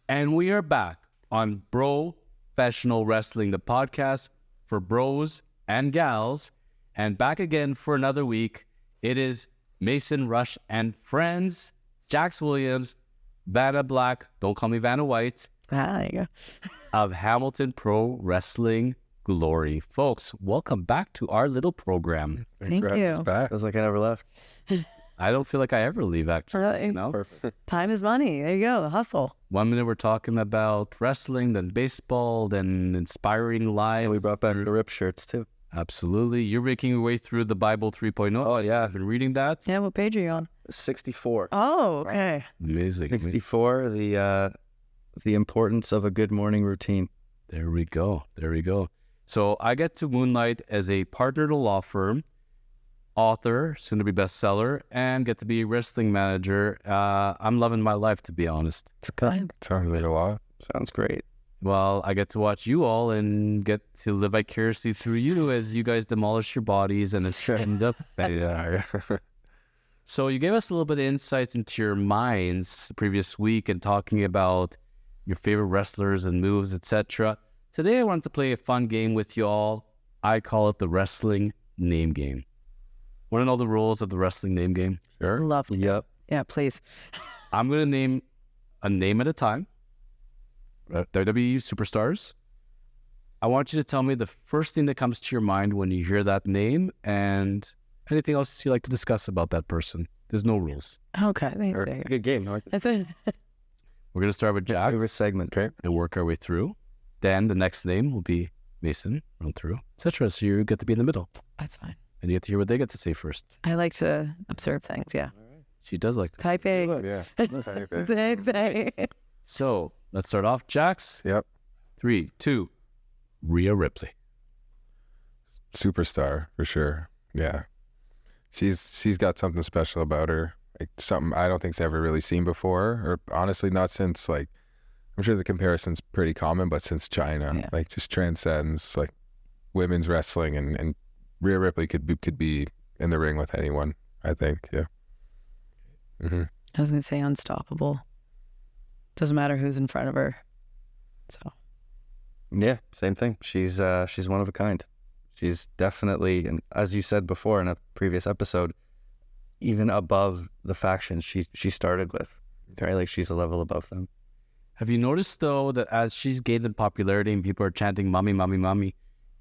And we are back on Professional Wrestling, the podcast for bros and gals. And back again for another week. It is Mason Rush and friends, Jax Williams, Vanna Black, don't call me Vanna White, there you go. of Hamilton Pro Wrestling Glory. Folks, welcome back to our little program. Thank you. Feels like I never left. I don't feel like I ever leave, actually. Really? No? Perfect. Time is money. There you go. The hustle. 1 minute we're talking about wrestling, then baseball, then inspiring lives. And we brought back the rip shirts too. Absolutely. You're making your way through the Bible 3.0. Oh, yeah. I've been reading that. Yeah, what page are you on? 64. Oh, okay. Amazing. 64, the importance of a good morning routine. There we go. There we go. So I get to moonlight as a partner at a law firm, author, soon to be bestseller, and get to be a wrestling manager. I'm loving my life, to be honest. It's kind. Sounds like a lot. Sounds great. Well, I get to watch you all and get to live vicariously through you as you guys demolish your bodies and end up. Yeah. So you gave us a little bit of insights into your minds the previous week and talking about your favorite wrestlers and moves, etc. Today I wanted to play a fun game with you all. I call it the wrestling name game. Want to know the rules of the wrestling name game? Sure. Love to. Yep. Yeah, please. I'm going to name a name at a time. WWE superstars. I want you to tell me the first thing that comes to your mind when you hear that name and anything else you like to discuss about that person. There's no rules. Okay, thanks. It's a good game. I like this. That's it. We're going to start with Favorite Jax segment. Okay. and work our way through. Then the next name will be Mason, run through, etc. So you get to be in the middle. That's fine. And you get to hear what they get to say first. I like to observe things, yeah. She does like that. Type A. Yeah. Type A. So let's start off. Jax, Yep. 3, 2, Rhea Ripley. Superstar for sure. Yeah. She's got something special about her. Like something I don't think's ever really seen before, or honestly not since, like, I'm sure the comparison's pretty common, but since China, Yeah. like, just transcends like women's wrestling, and Rhea Ripley could be in the ring with anyone, I think. Yeah. Mm-hmm. I was going to say unstoppable. Doesn't matter who's in front of her. So, Yeah, same thing. She's one of a kind. She's definitely, and as you said before in a previous episode, even above the factions she started with. Right? Like, she's a level above them. Have you noticed, though, that as she's gained in popularity and people are chanting mommy, mommy, mommy,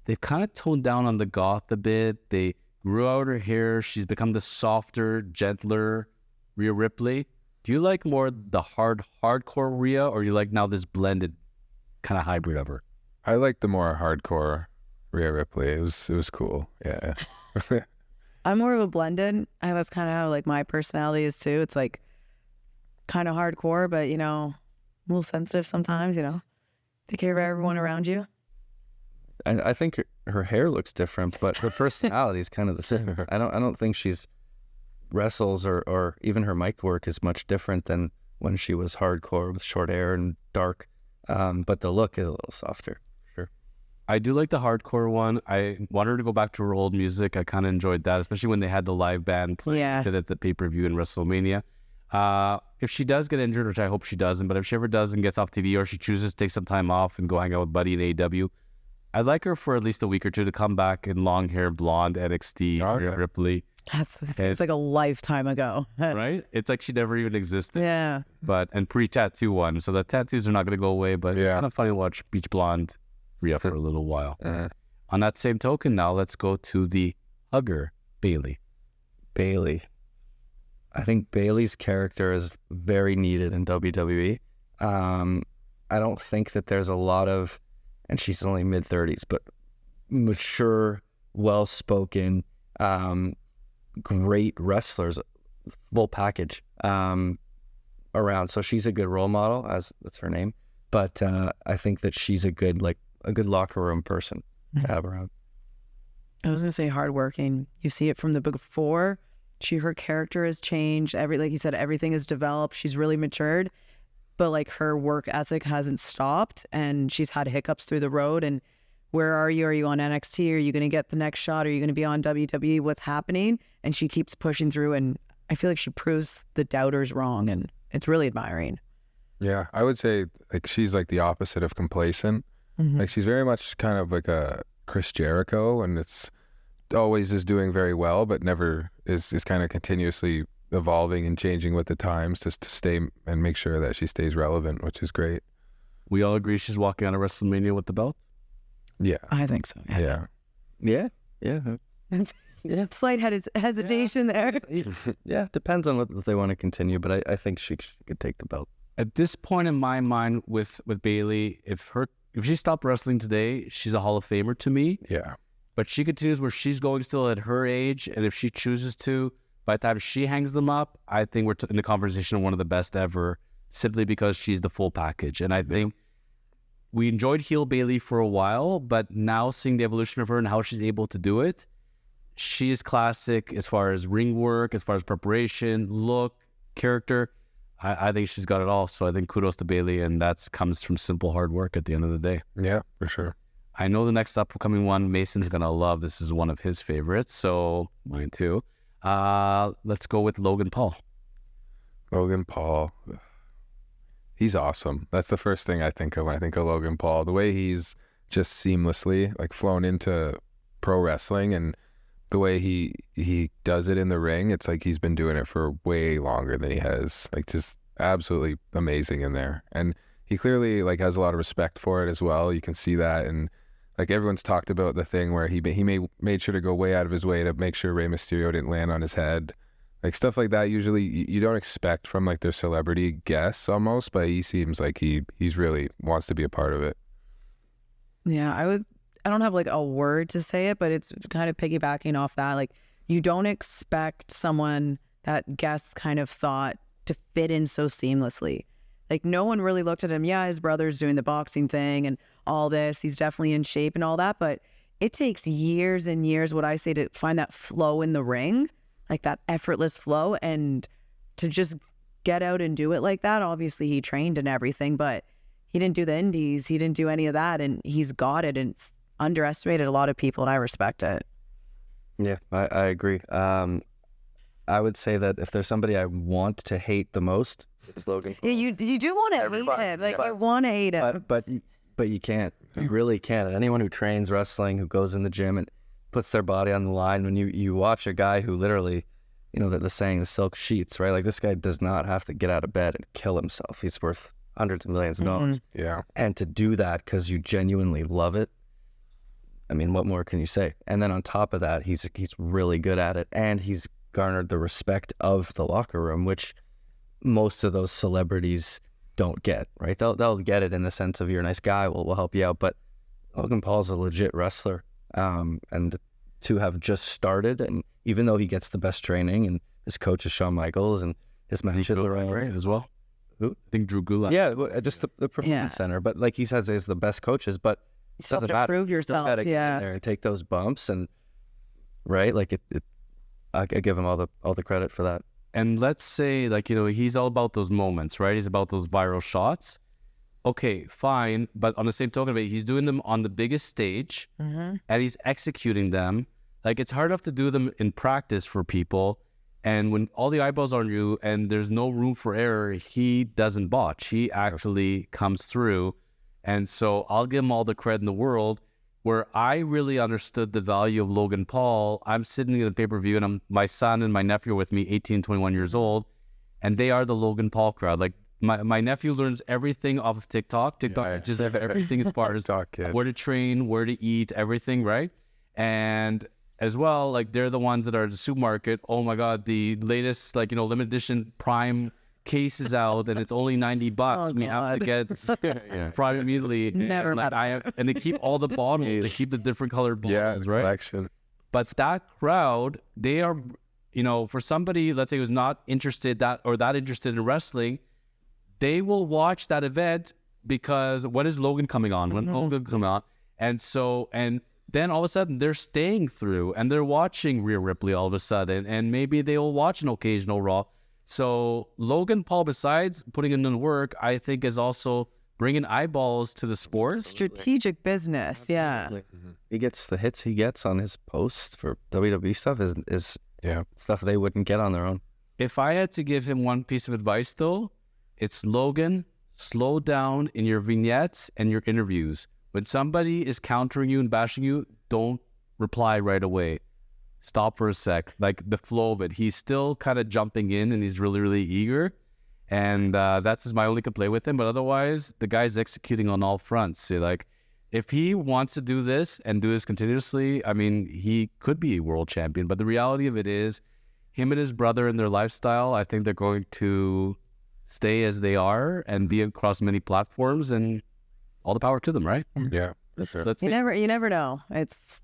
they've kind of toned down on the goth a bit. They grew out her hair. She's become the softer, gentler Rhea Ripley. Do you like more the hardcore Rhea, or you like now this blended kind of hybrid of her? I like the more hardcore Rhea Ripley. It was cool. Yeah. I'm more of a blended. That's kind of how, like, my personality is, too. It's, like, kind of hardcore, but, you know, a little sensitive sometimes, you know. Take care of everyone around you. I think her hair looks different, but her personality is kind of the same. I don't think she's wrestles or even her mic work is much different than when she was hardcore with short hair and dark. But the look is a little softer. Sure. I do like the hardcore one. I want her to go back to her old music. I kind of enjoyed that, especially when they had the live band play Yeah. at the pay-per-view in WrestleMania. If she does get injured, which I hope she doesn't, but if she ever does and gets off TV, or she chooses to take some time off and go hang out with Buddy in AEW, I'd like her for at least a week or two to come back in long hair, blonde, NXT, Oh, Rhea yeah. Ripley, It seems like a lifetime ago. right? It's like she never even existed. Yeah. And pre-tattoo one, so the tattoos are not going to go away, but it's Yeah. kind of funny to watch Beach Blonde Rhea for a little while. Uh, On that same token, now let's go to the hugger, Bayley. Bayley. I think Bayley's character is very needed in WWE. I don't think that there's a lot of, and she's only mid-30s, but mature, well-spoken, great wrestlers, full package around. So she's a good role model, as that's her name. But I think that she's a good locker room person to have around. I was going to say hardworking. You see it from the book 4. Her character has changed. Like you said, everything has developed. She's really matured, but like her work ethic hasn't stopped, and she's had hiccups through the road. And where are you? Are you on NXT? Are you going to get the next shot? Are you going to be on WWE? What's happening? And she keeps pushing through, and I feel like she proves the doubters wrong, and it's really admiring. Yeah, I would say like she's like the opposite of complacent. Like she's very much kind of like a Chris Jericho, and it's always is doing very well, but never is kind of continuously evolving and changing with the times just to stay and make sure that she stays relevant, which is great. We all agree she's walking out of WrestleMania with the belt. Yeah, I think so. yeah. Slight hesitation there. Yeah, depends on what they want to continue, but I think she could take the belt. At this point in my mind with Bayley, if she stopped wrestling today, she's a Hall of Famer to me. Yeah. But she continues where she's going still at her age, and if she chooses to, by the time she hangs them up, I think we're in the conversation of one of the best ever, simply because she's the full package. And I think we enjoyed heel Bayley for a while, but now seeing the evolution of her and how she's able to do it, she is classic as far as ring work, as far as preparation, look, character. I think she's got it all. So I think kudos to Bayley, and that comes from simple hard work at the end of the day. Yeah, for sure. I know the next upcoming one Mason's going to love. This is one of his favorites, so mine too. Let's go with Logan Paul. Logan Paul. He's awesome. That's the first thing I think of when I think of Logan Paul. The way he's just seamlessly like flown into pro wrestling, and the way he does it in the ring, it's like he's been doing it for way longer than he has. Like just absolutely amazing in there. And he clearly like has a lot of respect for it as well. You can see that. And like everyone's talked about the thing where he made sure to go way out of his way to make sure Rey Mysterio didn't land on his head. Like stuff like that usually you don't expect from like their celebrity guests almost, but he seems like he's really wants to be a part of it. Yeah, I don't have like a word to say it, but it's kind of piggybacking off that. Like you don't expect someone that guests kind of thought to fit in so seamlessly. Like no one really looked at him. Yeah, his brother's doing the boxing thing and all this. He's definitely in shape and all that, but it takes years and years, what I say, to find that flow in the ring, like that effortless flow, and to just get out and do it like that. Obviously he trained and everything, but he didn't do the indies. He didn't do any of that, and he's got it, and it's underestimated a lot of people, and I respect it. Yeah, I agree. I would say that if there's somebody I want to hate the most, it's Logan Paul. Yeah, you do want to hate him. Like I want to hate him. But you can't. You really can't. And anyone who trains wrestling, who goes in the gym and puts their body on the line, when you watch a guy who literally, you know, the saying, the silk sheets, right? Like this guy does not have to get out of bed and kill himself. He's worth hundreds of millions of dollars. Yeah. And to do that because you genuinely love it, I mean, what more can you say? And then on top of that, he's really good at it, and he's garnered the respect of the locker room, which most of those celebrities don't get, right? They'll get it in the sense of, you're a nice guy, we'll help you out, but Logan Paul's a legit wrestler, and to have just started, and even though he gets the best training, and his coach is Shawn Michaels, and his matches are Right as well. Who? I think Drew Gulak. Yeah, just the performance center, but like he says, he's the best coaches, but You still have doesn't to matter. prove You still yourself. gotta get in there and take those bumps, and right, like I give him all the credit for that. And let's say, like, you know, he's all about those moments, right? He's about those viral shots. Okay, fine. But on the same token of it, he's doing them on the biggest stage, and he's executing them. Like, it's hard enough to do them in practice for people. And when all the eyeballs are on you and there's no room for error, he doesn't botch. He actually comes through. And so I'll give him all the credit in the world. Where I really understood the value of Logan Paul, I'm sitting in the pay-per-view, and my son and my nephew are with me, 18, 21 years old, and they are the Logan Paul crowd. Like, my nephew learns everything off of TikTok. TikTok teaches everything as far as where to train, where to eat, everything, right? And as well, like, they're the ones that are at the supermarket. Oh my God, the latest, like, you know, limited edition Prime case is out, and it's only $90. Oh, we have to get Friday immediately. Never and they keep all the bottles. They keep the different colored bottles, right? Collection. But that crowd, they are, you know, for somebody, let's say, who's not interested that interested in wrestling, they will watch that event because when is Logan coming on? When Logan coming on? And so, and then all of a sudden they're staying through and they're watching Rhea Ripley all of a sudden, and maybe they'll watch an occasional Raw. So Logan Paul, besides putting in the work, I think is also bringing eyeballs to the sport. Strategic business, yeah. He gets the hits he gets on his posts for WWE stuff is stuff they wouldn't get on their own. If I had to give him one piece of advice, though, it's Logan, slow down in your vignettes and your interviews. When somebody is countering you and bashing you, don't reply right away. Stop for a sec. Like the flow of it. He's still kind of jumping in and he's really, really eager. And that's just my only complaint with him. But otherwise, the guy's executing on all fronts. So, like, if he wants to do this and do this continuously, I mean, he could be a world champion. But the reality of it is, him and his brother and their lifestyle, I think they're going to stay as they are and be across many platforms, and all the power to them, right? Yeah, that's right. You never know. It's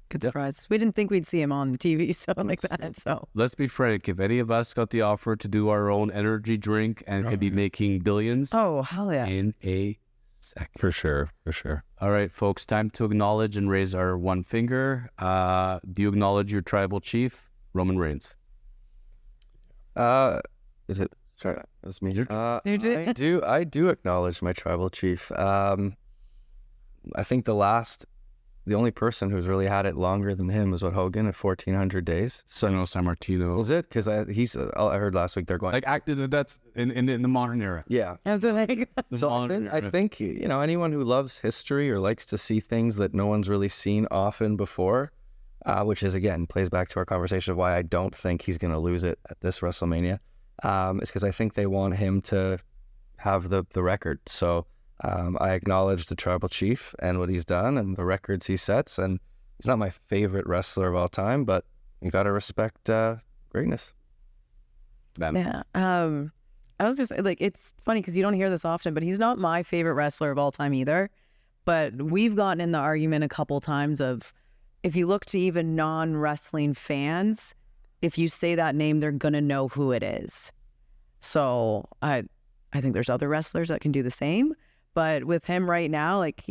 good surprise. We didn't think we'd see him on the TV, so like that. So let's be frank. If any of us got the offer to do our own energy drink and could be making billions, oh hell yeah, in a sec. For sure. All right, folks, time to acknowledge and raise our one finger. Do you acknowledge your tribal chief, Roman Reigns? Is it? Sorry, that's me. I do acknowledge my tribal chief. I think the only person who's really had it longer than him was Hogan at 1,400 days. So no, San Martino. Was it? Because I heard last week they're going like acted. That's in the modern era. Yeah. so I think anyone who loves history or likes to see things that no one's really seen often before, which is again plays back to our conversation of why I don't think he's going to lose it at this WrestleMania, is because I think they want him to have the record. So. I acknowledge the tribal chief and what he's done and the records he sets. And he's not my favorite wrestler of all time, but you got to respect greatness. Yeah. I was just like, it's funny because you don't hear this often, but he's not my favorite wrestler of all time either. But we've gotten in the argument a couple times of if you look to even non-wrestling fans, if you say that name, they're going to know who it is. So I think there's other wrestlers that can do the same. But with him right now, like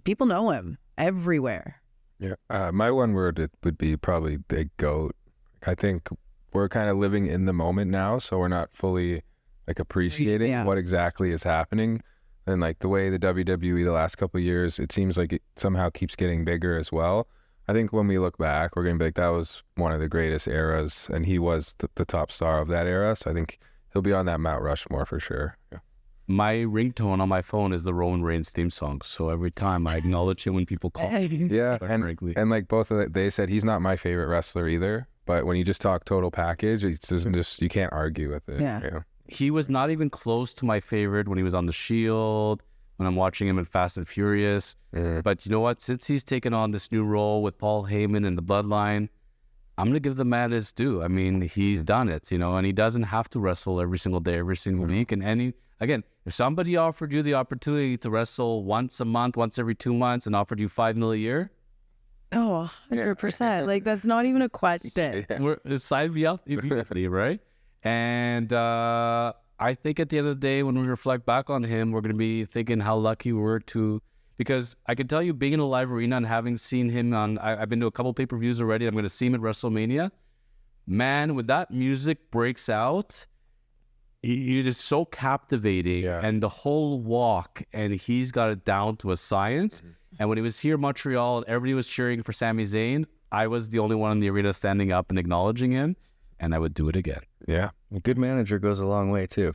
people know him everywhere. Yeah. My one word would be probably the GOAT. I think we're kind of living in the moment now, so we're not fully like appreciating what exactly is happening. And like the way the WWE the last couple of years, it seems like it somehow keeps getting bigger as well. I think when we look back, we're going to be like, that was one of the greatest eras, and he was the top star of that era. So I think he'll be on that Mount Rushmore for sure. Yeah. My ringtone on my phone is the Roman Reigns theme song. So every time I acknowledge him when people call. Yeah, and like both of they said he's not my favorite wrestler either. But when you just talk total package, it's just you can't argue with it. Yeah. He was not even close to my favorite when he was on The Shield, when I'm watching him in Fast and Furious. But you know what? Since he's taken on this new role with Paul Heyman and the Bloodline, I'm going to give the man his due. I mean, he's done it, and he doesn't have to wrestle every single day, every single week. And again, if somebody offered you the opportunity to wrestle once a month, once every 2 months, and offered you $5 million a year, 100%. Like that's not even a question. We're sign me up immediately, right? And I think at the end of the day, when we reflect back on him, we're going to be thinking how lucky we were to. Because I can tell you, being in a live arena and having seen him I've been to a couple pay-per-views already. I'm going to see him at WrestleMania. Man, when that music breaks out, it is so captivating, and the whole walk, and he's got it down to a science. And when he was here in Montreal and everybody was cheering for Sami Zayn, I was the only one in the arena standing up and acknowledging him, and I would do it again. Yeah. A good manager goes a long way too,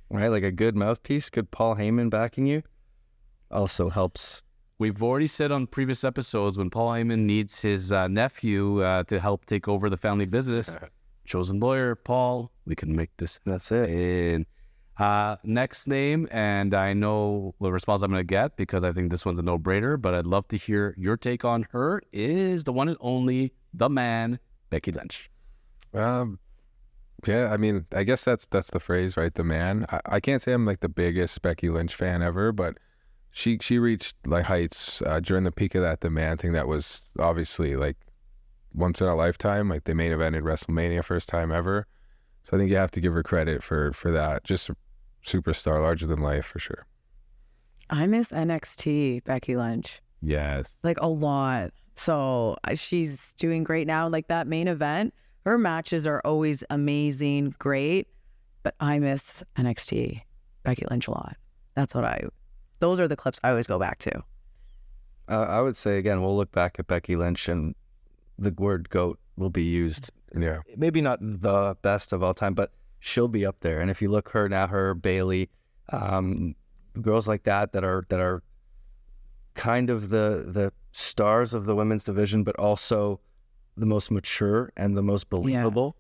right? Like a good mouthpiece, good Paul Heyman backing you also helps. We've already said on previous episodes when Paul Heyman needs his nephew to help take over the family business, chosen lawyer, Paul, we can make this. That's it. In. Next name, and I know the response I'm going to get because I think this one's a no-brainer, but I'd love to hear your take on her, is the one and only, the man, Becky Lynch. Yeah, I mean, I guess that's the phrase, right? The man. I can't say I'm like the biggest Becky Lynch fan ever, but she reached like heights during the peak of the man thing that was obviously like once in a lifetime. Like they main evented WrestleMania first time ever. So I think you have to give her credit for that. Just a superstar, larger than life for sure. I miss NXT, Becky Lynch. Yes. Like a lot. So she's doing great now. Like that main event, her matches are always amazing, great. But I miss NXT, Becky Lynch a lot. Those are the clips I always go back to. I would say, again, we'll look back at Becky Lynch and the word GOAT will be used. Yeah. Maybe not the best of all time, but she'll be up there. And if you look her Bayley, girls like that are kind of the stars of the women's division, but also the most mature and the most believable.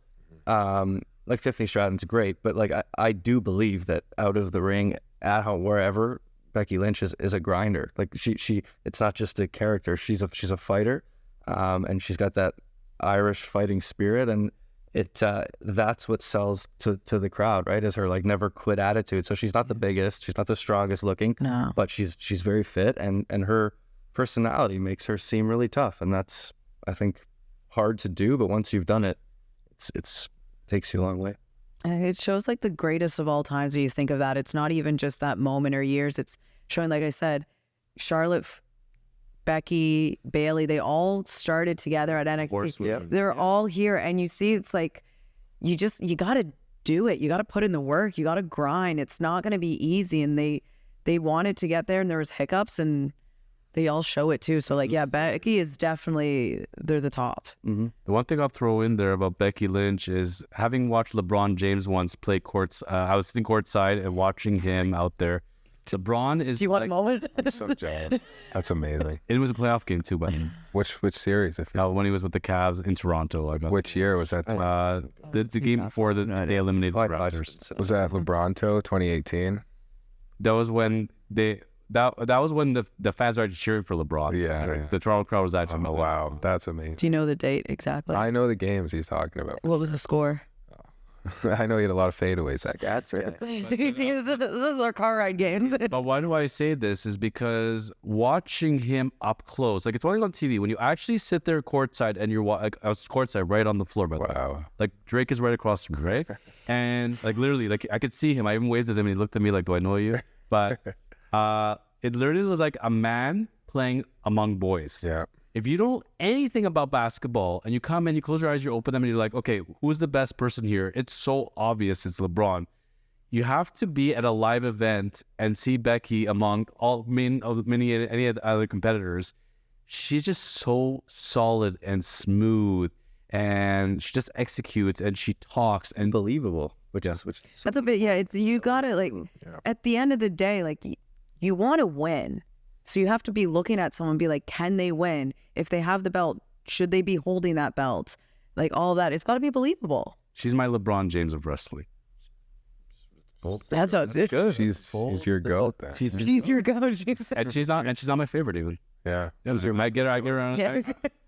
Like Tiffany Stratton's great, but like I do believe that out of the ring, at home, wherever, Becky Lynch is a grinder. Like she it's not just a character. She's a fighter, and she's got that Irish fighting spirit, and that's what sells to the crowd, right? Is her like never quit attitude. So she's not the biggest, she's not the strongest looking, No. but she's very fit, and her personality makes her seem really tough, and that's, I think, hard to do. But once you've done it, it's takes you a long way. And it shows like the greatest of all times when you think of that. It's not even just that moment or years. It's showing, like I said, Charlotte, Becky, Bayley, they all started together at NXT. They're all here, and you see it's like you got to do it. You got to put in the work. You got to grind. It's not going to be easy, and they wanted to get there, and there was hiccups, and they all show it too. So like, yeah, Becky is definitely, they're the top. The one thing I'll throw in there about Becky Lynch is having watched LeBron James once play courts. I was sitting courtside and watching him out there. LeBron is. Do you want a moment? I'm so jealous. That's amazing. It was a playoff game too, but Which series? when he was with the Cavs in Toronto, Which year was that? the game before they eliminated the Raptors. Was that LeBronto 2018? That was when that was when the fans started cheering for LeBron. Yeah. The Toronto crowd was actually. Oh, wow, that's amazing. Do you know the date exactly? I know the games he's talking about. What was the score? I know he had a lot of fadeaways. That's it. This is our car ride games. But why do I say this is because watching him up close, like it's only on TV. When you actually sit there courtside and you're like, I was courtside right on the floor, by the way. Wow. Like Drake is right across from me, right? And like literally, like I could see him. I even waved at him and he looked at me like, "Do I know you?" But it literally was like a man playing among boys. Yeah. If you don't know anything about basketball and you come in, you close your eyes, you open them, and you're like, okay, who's the best person here? It's so obvious it's LeBron. You have to be at a live event and see Becky among any other competitors. She's just so solid and smooth, and she just executes and she talks and Believable, which is That's a bit, yeah. It's you gotta like at the end of the day, like you want to win, so you have to be looking at someone and be like, can they win? If they have the belt, should they be holding that belt? Like all of that, it's got to be believable. she's my LeBron James of wrestling. That's how it's good. She's your goat then. She's your go. And she's not my favorite even. Yeah.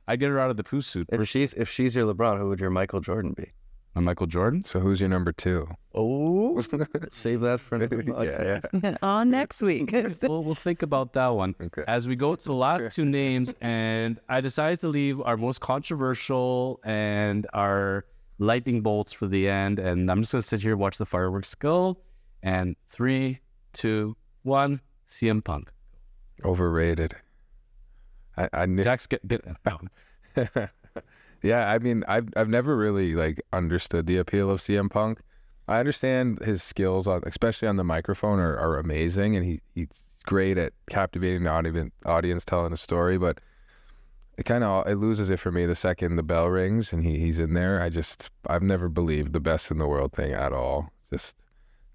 I get her out of the poo suit. If she's your LeBron, who would your Michael Jordan be? My Michael Jordan. So who's your number 2? Oh, save that for another podcast. Yeah. On next week. We'll think about that one Okay. as we go to the last 2 names, and I decided to leave our most controversial and our lightning bolts for the end, and I'm just gonna sit here and watch the fireworks go. And 3, 2, 1, CM Punk. Overrated. I knew. Jax, get Yeah, I mean, I've never really like understood the appeal of CM Punk. I understand his skills especially on the microphone are amazing, and he's great at captivating the audience telling a story. But it loses it for me the second the bell rings and he's in there. I've never believed the best in the world thing at all. Just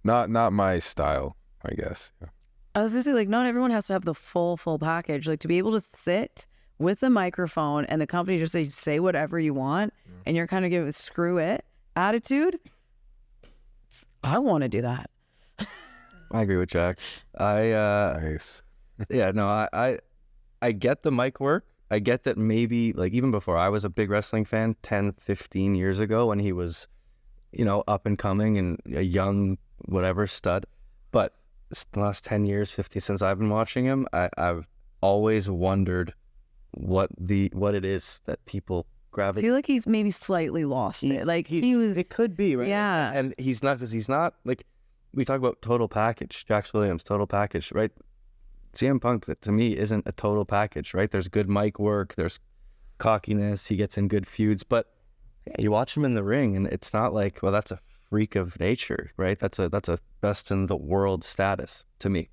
not my style, I guess. Yeah. I was gonna say, like, not everyone has to have the full package. Like, to be able to sit with a microphone and the company just say whatever you want, and you're kind of giving screw it attitude. I want to do that. I agree with Jack. Nice. Yeah, no, I get the mic work. I get that maybe, like, even before I was a big wrestling fan 10, 15 years ago when he was, up and coming and a young whatever stud. But the last 10 years, 50 since I've been watching him, I've always wondered what it is that people I gravitate. feel like he's maybe slightly lost it. Like he was. It could be, right? Yeah. And he's not, because he's not, like, we talk about total package, Jax Williams, total package, right? CM Punk, to me, isn't a total package, right? There's good mic work, there's cockiness, he gets in good feuds, but yeah, you watch him in the ring and it's not like, well, that's a freak of nature, right? That's a best in the world status to me.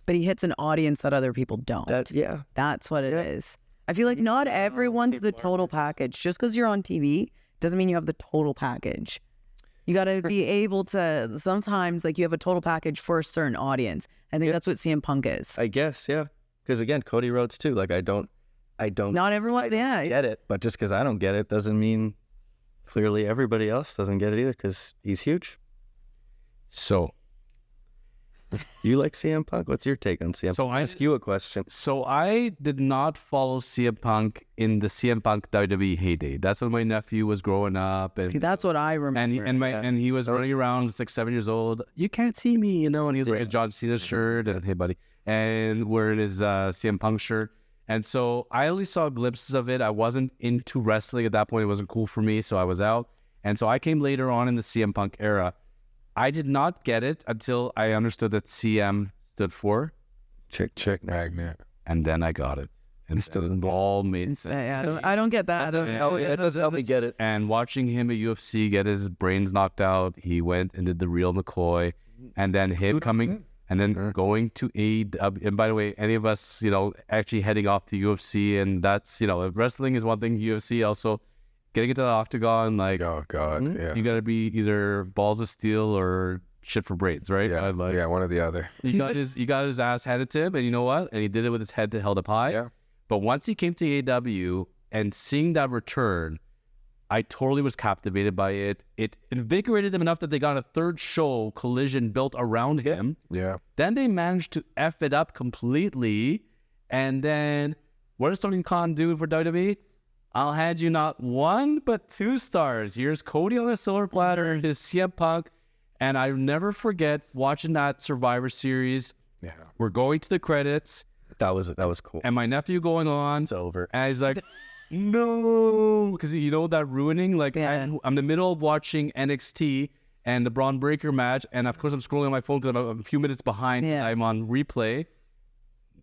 But he hits an audience that other people don't. That's what it is. I feel like not everyone's the total package. Just because you're on TV doesn't mean you have the total package. You got to be able to, sometimes like you have a total package for a certain audience. I think that's what CM Punk is. I guess, yeah. Because again, Cody Rhodes too. Like I don't Not everyone, get it. But just because I don't get it doesn't mean clearly everybody else doesn't get it either, because he's huge. So, Do you like CM Punk? What's your take on CM Punk? I'll ask you a question. So I did not follow CM Punk in the CM Punk WWE heyday. That's when my nephew was growing up, and See, that's what I remember. and he was running around, like 7 years old. You can't see me, and he was wearing his John Cena shirt, and hey buddy, and wearing his CM Punk shirt. And so I only saw glimpses of it. I wasn't into wrestling at that point. It wasn't cool for me, so I was out. And so I came later on in the CM Punk era. I did not get it until I understood that CM stood for Chick magnet. and then I got it. And it all made sense. I don't get that. That doesn't help me get it. And watching him at UFC get his brains knocked out, he went and did the real McCoy. And then him coming and then going to AEW. And by the way, any of us, actually heading off to UFC, and that's, if wrestling is one thing, UFC also getting into the octagon, like, Oh God, yeah, you got to be either balls of steel or shit for brains, right? yeah, yeah, one or the other. He got his ass handed to him, and you know what? And he did it with his head held up high. Yeah. But once he came to AEW and seeing that return, I totally was captivated by it. It invigorated them enough that they got a third show, Collision, built around him. Yeah, Then they managed to F it up completely. And then what does Tony Khan do for WWE? I'll hand you not 1, but 2 stars. Here's Cody on a silver platter, his CM Punk. And I never forget watching that Survivor Series. yeah. We're going to the credits. That was cool. And my nephew going on. It's over. And he's like, no. Because that ruining. Like, Yeah. I'm in the middle of watching NXT and the Braun Breaker match. And of course, I'm scrolling on my phone because I'm a few minutes behind. Yeah. I'm on replay.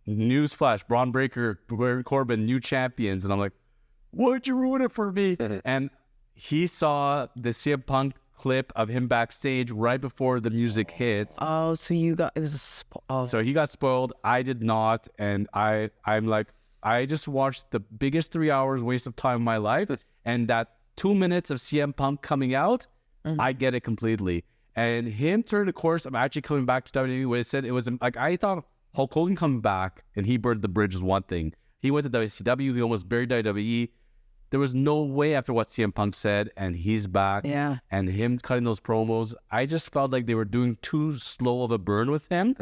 Newsflash, Braun Breaker, Corbin, new champions. And I'm like, why'd you ruin it for me? And he saw the CM Punk clip of him backstage right before the music hit. Oh, so you got, it was a, So he got spoiled. I did not. And I'm like, I just watched the biggest 3 hours waste of time of my life. And that 2 minutes of CM Punk coming out, I get it completely. And him turning the course, I'm actually coming back to WWE. What I said, it was like, I thought Hulk Hogan coming back and he burned the bridge was one thing. He went to WCW. He almost buried WWE. There was no way after what CM Punk said, and he's back. Yeah. And him cutting those promos, I just felt like they were doing too slow of a burn with him.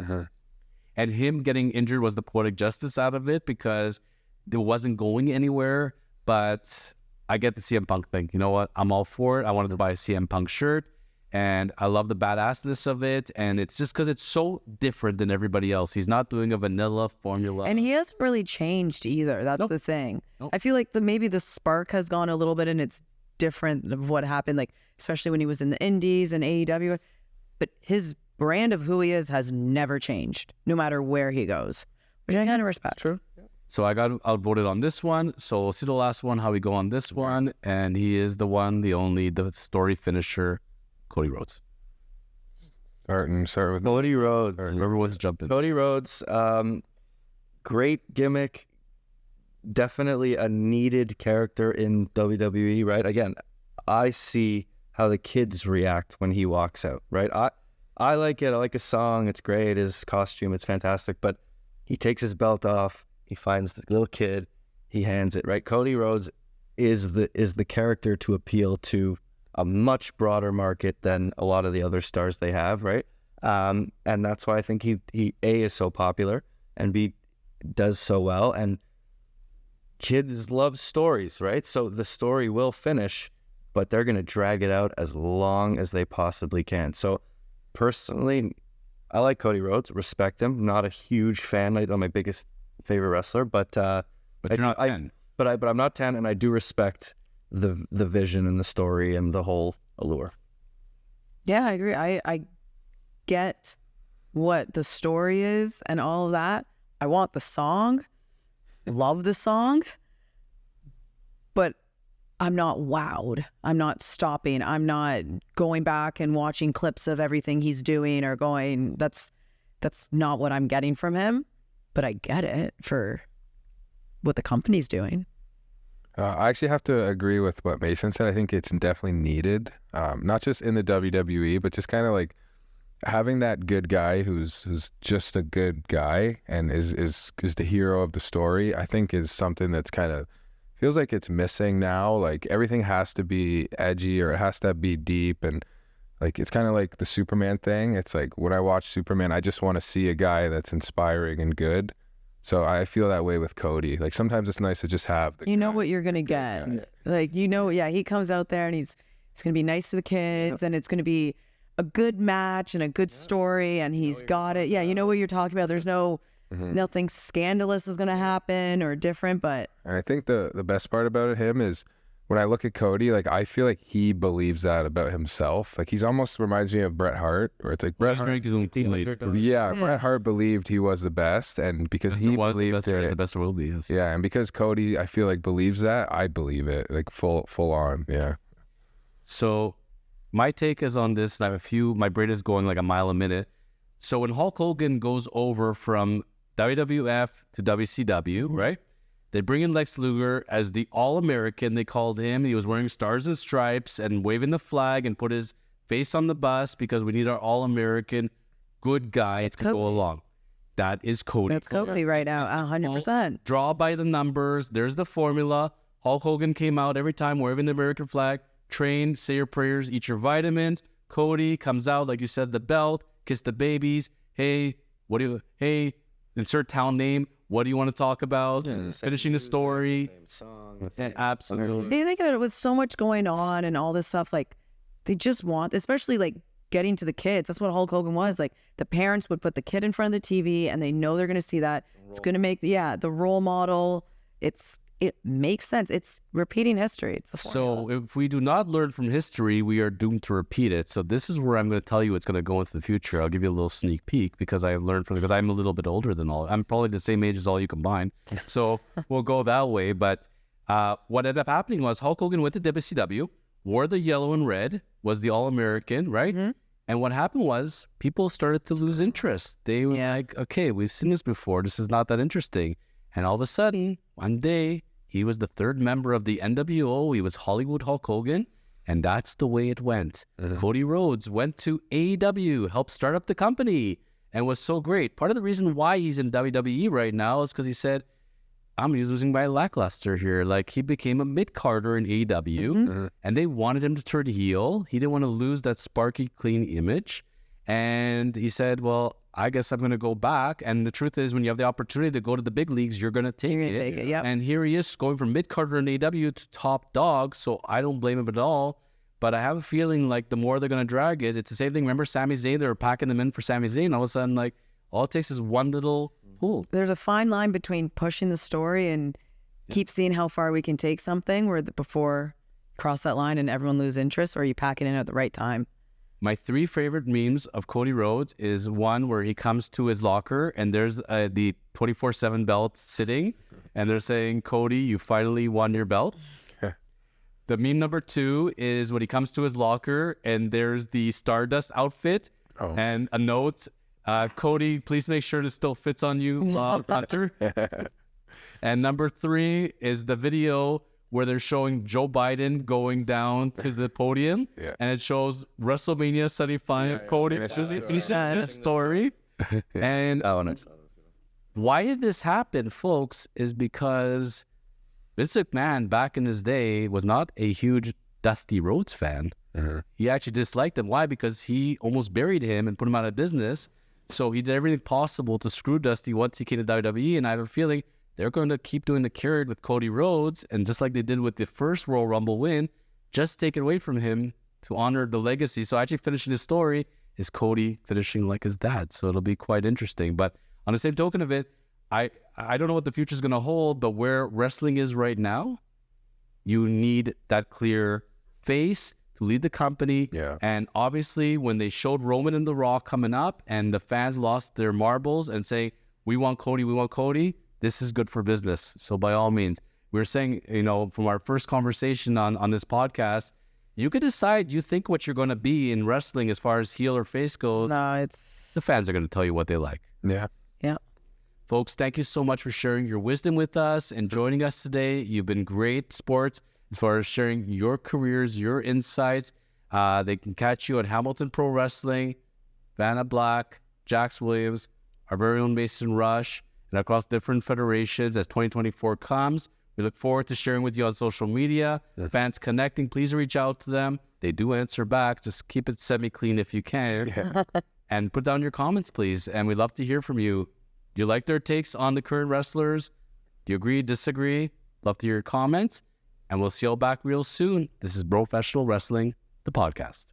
And him getting injured was the poetic justice out of it because it wasn't going anywhere. But I get the CM Punk thing. You know what? I'm all for it. I wanted to buy a CM Punk shirt. And I love the badassness of it. And it's just because it's so different than everybody else. He's not doing a vanilla formula. and he hasn't really changed either. That's the thing. I feel like maybe the spark has gone a little bit and it's different of what happened, like especially when he was in the Indies and AEW. But his brand of who he is has never changed, no matter where he goes, which I kind of respect. True. So I got outvoted on this one. So we'll see the last one, how we go on this one. And he is the one, the only, the story finisher, Cody Rhodes. Start with Cody Rhodes. Whoever wants to jump in. Cody Rhodes, great gimmick. Definitely a needed character in WWE, right? Again, I see how the kids react when he walks out, right? I like it. I like his song. It's great. His costume, it's fantastic. But he takes his belt off. He finds the little kid. He hands it, right? Cody Rhodes is the character to appeal to a much broader market than a lot of the other stars they have, right? And that's why I think he A, is so popular, and B, does so well. And kids love stories, right? So the story will finish, but they're going to drag it out as long as they possibly can. So personally, I like Cody Rhodes, respect him. Not a huge fan, not my biggest favorite wrestler, but But you're not 10. But I'm not 10, and I do respect the vision and the story and the whole allure. Yeah, I agree. I get what the story is and all of that. I want the song, love the song, but I'm not wowed. I'm not stopping. I'm not going back and watching clips of everything he's doing or going, that's not what I'm getting from him, but I get it for what the company's doing. I actually have to agree with what Mason said. I think it's definitely needed, not just in the WWE, but just kind of like having that good guy who's just a good guy and is the hero of the story. I think is something that's kind of feels like it's missing now. Like everything has to be edgy or it has to be deep, and like it's kind of like the Superman thing. It's like when I watch Superman, I just want to see a guy that's inspiring and good. So I feel that way with Cody. Like sometimes it's nice to just have the You know guy. what you're gonna get. guy. Like he comes out there and he's gonna be nice to the kids, and it's gonna be a good match and a good story, and he's got it. Yeah, you know what you're talking about. There's nothing scandalous is gonna happen or different, but And I think the best part about him is when I look at Cody, like I feel like he believes that about himself. Like he's almost reminds me of Bret Hart, where it's like Bret Hart. Yeah, Bret Hart believed he was the best, and because he believed the it, best will be. Yes. yeah, and because Cody, I feel like believes that, I believe it, like full on. Yeah. So my take is on this, and I have a few, my brain is going like a mile a minute. So when Hulk Hogan goes over from WWF to WCW, right? They bring in Lex Luger as the All-American, they called him. He was wearing stars and stripes and waving the flag and put his face on the bus because we need our All-American good guy to go along. That is Cody. that's Cody right now, 100%. Draw by the numbers. There's the formula. Hulk Hogan came out every time waving the American flag. Train, say your prayers, eat your vitamins. Cody comes out, like you said, the belt, kiss the babies. Hey, insert town name. What do you want to talk about? Finishing the story. Yeah, absolutely. You think about it, with so much going on and all this stuff, like they just want, especially like getting to the kids. That's what Hulk Hogan was. Like the parents would put the kid in front of the TV and they know they're going to see that. It's going to make, the role model. It makes sense. It's repeating history. It's the formula. So if we do not learn from history, we are doomed to repeat it. So this is where I'm going to tell you it's going to go into the future. I'll give you a little sneak peek because I've learned from it, because I'm a little bit older than all. I'm probably the same age as all you combined. So we'll go that way. But what ended up happening was Hulk Hogan went to WCW, wore the yellow and red, was the All-American, right? Mm-hmm. And what happened was people started to lose interest. They were like, okay, we've seen this before. This is not that interesting. And all of a sudden, one day, he was the third member of the NWO. He was Hollywood Hulk Hogan. And that's the way it went. Cody Rhodes went to AEW, helped start up the company, and was so great. Part of the reason why he's in WWE right now is because he said, I'm losing my lackluster here. Like, he became a mid-carder in AEW, and they wanted him to turn heel. He didn't want to lose that sparky, clean image. And he said, well, I guess I'm going to go back. And the truth is, when you have the opportunity to go to the big leagues, you're going to take it. Yep. And here he is going from mid-carder in AEW to top dog. So I don't blame him at all. But I have a feeling like the more they're going to drag it, it's the same thing. Remember Sami Zayn? They were packing them in for Sami Zayn. All of a sudden, like, all it takes is one little pull. There's a fine line between pushing the story and keep seeing how far we can take something where before cross that line and everyone lose interest, or you pack it in at the right time. My three favorite memes of Cody Rhodes is one where he comes to his locker and there's the 24/7 belt sitting, and they're saying, Cody, you finally won your belt. The meme number two is when he comes to his locker and there's the Stardust outfit and a note, Cody, please make sure this still fits on you, Hunter. And number three is the video where they're showing Joe Biden going down to the podium, and it shows WrestleMania 75. Cody finishes the story. And why did this happen, folks, is because Vince McMahon back in his day was not a huge Dusty Rhodes fan. He actually disliked him. Why? Because he almost buried him and put him out of business. So he did everything possible to screw Dusty once he came to WWE, and I have a feeling they're going to keep doing the carrot with Cody Rhodes, and just like they did with the first Royal Rumble win, just take it away from him to honor the legacy. So actually finishing his story is Cody finishing like his dad. So it'll be quite interesting. But on the same token of it, I don't know what the future is going to hold, but where wrestling is right now, you need that clear face to lead the company. And obviously when they showed Roman and The Rock coming up and the fans lost their marbles and saying, we want Cody, this is good for business. So by all means, we're saying, from our first conversation on this podcast, you could decide you think what you're going to be in wrestling as far as heel or face goes. No, it's... The fans are going to tell you what they like. Yeah. Folks, thank you so much for sharing your wisdom with us and joining us today. You've been great sports as far as sharing your careers, your insights. They can catch you at Hamilton Pro Wrestling, Vanna Black, Jax Williams, our very own Mason Rush, and across different federations as 2024 comes. We look forward to sharing with you on social media. Fans connecting, please reach out to them. They do answer back. Just keep it semi-clean if you can. And put down your comments, please. And we'd love to hear from you. Do you like their takes on the current wrestlers? Do you agree, disagree? Love to hear your comments. And we'll see you all back real soon. This is Professional Wrestling, the podcast.